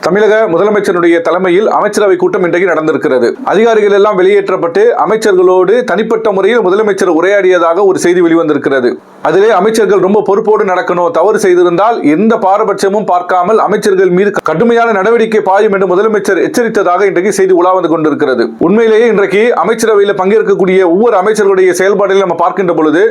தமிழக முதலமைச்சருடைய தலைமையில் அமைச்சரவை கூட்டம் இன்றைக்கு நடந்திருக்கிறது. அதிகாரிகள் எல்லாம் வெளியேற்றப்பட்டு அமைச்சர்களோடு தனிப்பட்ட முறையில் முதலமைச்சர் உரையாடியதாக ஒரு செய்தி வெளிவந்திருக்கிறது. அதிலே அமைச்சர்கள் ரொம்ப பொறுப்போடு நடக்கணும், தவறு செய்திருந்தால் எந்த பாரபட்சமும் பார்க்காமல் அமைச்சர்கள் மீது கடுமையான நடவடிக்கை பாயும் என்று முதலமைச்சர் எச்சரித்ததாக இன்றைக்கு செய்தி உலா வந்து கொண்டிருக்கிறது. உண்மையிலேயே இன்றைக்கு அமைச்சரவையில் பங்கேற்கக்கூடிய ஒவ்வொரு அமைச்சர்களுடைய செயல்பாடுகளை நம்ம பார்க்கின்ற பொழுது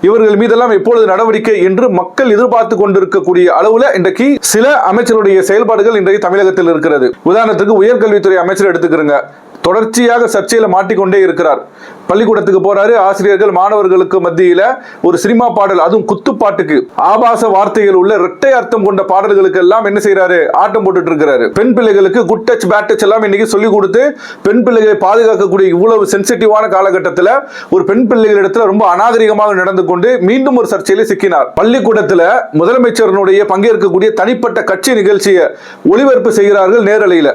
இவர்கள் மீதெல்லாம் எப்பொழுது நடவடிக்கை என்று மக்கள் எதிர்பார்த்து கொண்டிருக்கக்கூடிய அளவுல இன்றைக்கு சில அமைச்சருடைய செயல்பாடுகள் இன்றைக்கு தமிழகத்தில் இருக்கிறது. உதாரணத்துக்கு உயர்கல்வித்துறை அமைச்சர் எடுத்துக்கிறங்க, தொடர்ச்சியாக சர்ச்சையில மாட்டிக்கொண்டே இருக்கிறார். பள்ளிக்கூடத்துக்கு போறாரு, ஆசிரியர்கள் மாணவர்களுக்கு மத்தியில ஒரு சினிமா பாடல், அதுவும் குத்துப்பாட்டுக்கு ஆபாச வார்த்தைகள் உள்ள இரட்டை அர்த்தம் கொண்ட பாடல்களுக்கு எல்லாம் என்ன செய்யறாரு, ஆட்டம் போட்டுட்டு இருக்கிறாரு. பெண் பிள்ளைகளுக்கு குட் டச் பேட் டச் எல்லாம் இன்னைக்கு சொல்லி கொடுத்து பெண் பிள்ளைகளை பாதுகாக்கக்கூடிய இவ்வளவு சென்சிட்டிவான காலகட்டத்தில் ஒரு பெண் பிள்ளைகள் இடத்துல ரொம்ப அநாகரிகமாக நடந்து கொண்டு மீண்டும் ஒரு சர்ச்சையில சிக்கினார். பள்ளிக்கூடத்தில் முதலமைச்சருடைய பங்கேற்கக்கூடிய தனிப்பட்ட கட்சி நிகழ்ச்சியை ஒளிபரப்பு செய்கிறார்கள் நேரலையில.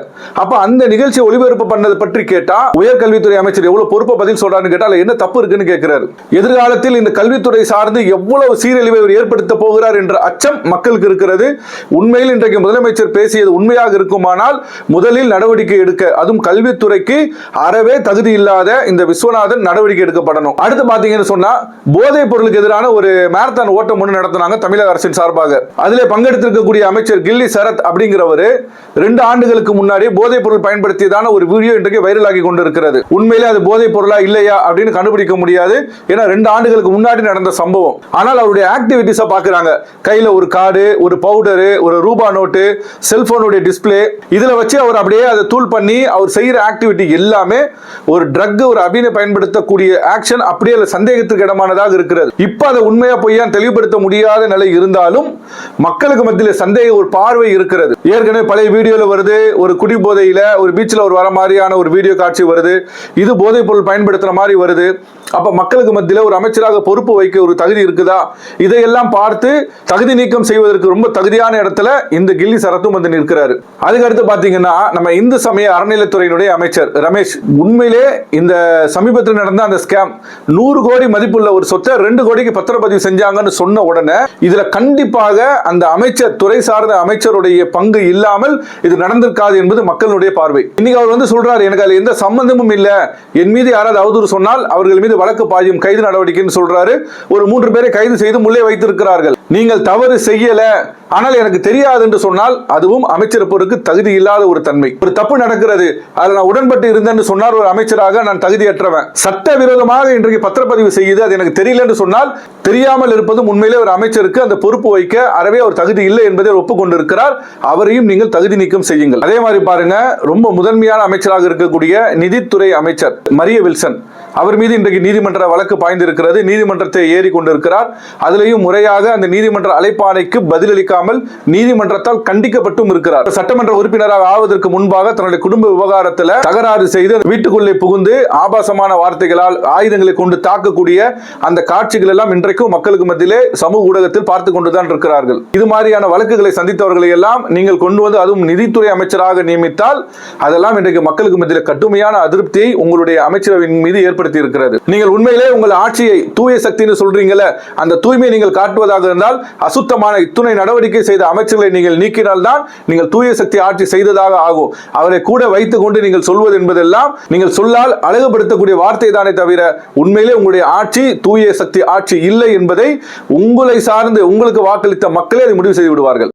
அப்ப அந்த நிகழ்ச்சியை ஒளிபரப்பு பண்ணது பற்றி கேட்டா உயர்கல்வித்துறை அமைச்சர் எவ்வளவு பொறுப்பா பதில் சொல்றாருன்னு கேட்டா என்ன தப்பு இருக்குன்னு கேட்கிறாரு. எதிர்காலத்தில் இந்த கல்வித்துறை சார்ந்து எவ்வளவு சீரழிவை ஏற்படுத்த போகிறார் என்ற அச்சம் மக்களுக்கு இருக்கிறது. உண்மையில் இன்றைக்கு முதலமைச்சர் பேசியது உண்மையாக இருக்குமானால் முதலில் நடவடிக்கை எடுக்க, அதுவும் கல்வித்துறைக்கு அறவே தகுதி இல்லாத இந்த விஸ்வநாதன் நடவடிக்கை எடுக்கப்படணும். அடுத்து பாத்தீங்கன்னு சொன்னா போதைப் பொருளுக்கு எதிரான ஒரு மாரத்தான் ஓட்டம் ஒன்று நடத்தினாங்க தமிழக அரசின் சார்பாக. அதிலே பங்கெடுத்திருக்கக்கூடிய அமைச்சர் கில்லி சரத் அப்படிங்கிறவர் 2 ஆண்டுகளுக்கு முன்னாடி போதைப் பொருள் பயன்படுத்தியதான ஒரு வீடியோ இன்றைக்கு வைரலாகி கொண்டிருக்கிறது. உண்மையிலே அது போதைப் பொருளா இல்லையா அப்படின்னு கண்டுபிடிக்க முடியாது. ஏன்னா 2 ஆண்டுகளுக்கு முன்னாடி நடந்த சம்பவம். ஆனால் அவருடைய ஆக்டிவிட்டிஸை பார்க்கறாங்க. கையில ஒரு கார்டு, ஒரு பவுடர், ஒரு ரூபா நோட்டு, செல்போனுடைய டிஸ்பிளே, இதுல வச்சு அவர் அப்படியே அதை தூள் பண்ணி அவர் செய்யற ஆக்டிவிட்டி எல்லாமே ஒரு ட்ரக், ஒரு அபினை பயன்படுத்தக்கூடிய ஆக்ஷன் அப்படியே சந்தேகத்துக்கு இடமானதாக இருக்கிறது. இப்ப அதை உண்மையா பொய்யான்னு தெளிவுபடுத்த முடியாத நிலை இருந்தாலும் மக்களுக்கு மத்தியில் சந்தேக ஒரு பார்வை இருக்கிறது. ஏற்கனவே பழைய வீடியோல வருது, ஒரு குடி போதையில ஒரு பீச்சில் ஒரு வர மாதிரியான ஒரு வீடியோ காட்சி வருது. இது போதைப் பொருள் பயன்படுத்துற மாதிரி வருது. அப்ப மக்களுக்கு மத்தியில் ஒரு அமைச்சராக பொறுப்பு வைக்க ஒரு தகுதி இருக்குதா? இதையெல்லாம் பார்த்து தகுதி நீக்கம் செய்வதற்கு ரொம்ப தகுதியான இடத்துல இந்த கில்லி சரத்தும் வந்து நிற்கிறாரு. அதுக்கு அடுத்து பாத்தீங்கன்னா நம்ம இந்து சமய அறநிலைத்துறையினுடைய அமைச்சர் ரமேஷ், உண்மையிலே இந்த சமீபத்தில் நடந்த அந்த ஸ்கேம் 100 கோடி மதிப்புள்ள ஒரு சொத்தை 2 கோடிக்கு பத்திரப்பதிவு செஞ்சாங்கன்னு சொன்ன உடனே இதுல கண்டிப்பாக அந்த அமைச்சர், துறை சார்ந்த அமைச்சருடைய பங்கு இல்லாமல் இது நடந்திருக்காது என்பது மக்களுடைய பார்வை. இன்னைக்கு அவர் வந்து சொல்றாரு, எனக்கு அதுல எந்த சம்பந்தமும் இல்ல, என் மீது யாராவது அவதூறு சொன்னால் அவர்கள் மீது வழக்கு பாயும், கைது நடவடிக்கைன்னு சொல்றாரு. ஒரு 3 பேரை கைது செய்து முள்ளே வைத்திருக்கிறார்கள். நீங்கள் தவறு செய்யல, ஆனால் எனக்கு தெரியாது என்று சொன்னால் அதுவும் அமைச்சர் பொறுக்கு தகுதி இல்லாத ஒரு தன்மை. ஒரு தப்பு நடக்கிறது, அதில் நான் உடன்பட்டு இருந்தேன்னு சொன்னார் ஒரு அமைச்சராக, நான் தகுதியற்றவன். சட்ட விரோதமாக இன்றைக்கு பத்திரப்பதிவு செய்யுது, அது எனக்கு தெரியல என்று சொன்னால் தெரியாமல் இருப்பதும் உண்மையிலே ஒரு அமைச்சருக்கு அந்த பொறுப்பு வைக்க அறவே அவர் தகுதி இல்லை என்பதை ஒப்புக்கொண்டிருக்கிறார். அவரையும் நீங்கள் தகுதி நீக்கம் செய்யுங்கள். அதே மாதிரி பாருங்க, ரொம்ப முதன்மையான அமைச்சராக இருக்கக்கூடிய நிதித்துறை அமைச்சர் மரிய வில்சன், அவர் மீது இன்றைக்கு நீதிமன்ற வழக்கு பாய்ந்திருக்கிறது. நீதிமன்றத்தை ஏறி கொண்டிருக்கிறார். அதிலேயும் முறையாக அந்த நீதிமன்ற அழைப்பாணைக்கு பதிலளிக்காமல் நீதிமன்றத்தால் கண்டிக்கப்பட்டும் இருக்கிறார். சட்டமன்ற உறுப்பினராக ஆவதற்கு முன்பாக தன்னுடைய குடும்ப விவகாரத்தில் தகராறு செய்து வீட்டுக்குள்ளே புகுந்து ஆபாசமான வார்த்தைகளால் ஆயுதங்களை கொண்டு தாக்கக்கூடிய அந்த காட்சிகள் எல்லாம் இன்றைக்கும் மக்களுக்கு மத்தியிலே சமூக ஊடகத்தில் பார்த்து கொண்டுதான் இருக்கிறார்கள். இது மாதிரியான வழக்குகளை சந்தித்தவர்களை எல்லாம் நீங்கள் கொண்டு வந்து அதுவும் நிதித்துறை அமைச்சராக நியமித்தால் அதெல்லாம் இன்றைக்கு மக்களுக்கு மத்தியில் கடுமையான அதிருப்தியை உங்களுடைய அமைச்சரவையின் மீது ஏற்படுத்தி இருக்கிறது. நீங்கள் உண்மையிலே உங்கள் ஆட்சியை தூய சக்தின்னு சொல்றீங்களே, அந்த தூய்மையை நீங்கள் காட்டுவதாக இருந்தால் அசுத்தமான இத்துணை நடவடிக்கை செய்த அமைச்சர்களை நீங்கள் நீக்கினால்தான் நீங்கள் தூய சக்தி ஆட்சி செய்ததாக ஆகும். அவரை கூட வைத்துக் கொண்டு நீங்கள் சொல்வது என்பதெல்லாம் நீங்கள் சொல்லால் அழகுபடுத்தக்கூடிய வார்த்தை தானே தவிர உண்மையிலே உங்களுடைய ஆட்சி தூய சக்தி ஆட்சி இல்லை என்பதை உங்களை சார்ந்து உங்களுக்கு வாக்களித்த மக்களே அதை முடிவு செய்து விடுவார்கள்.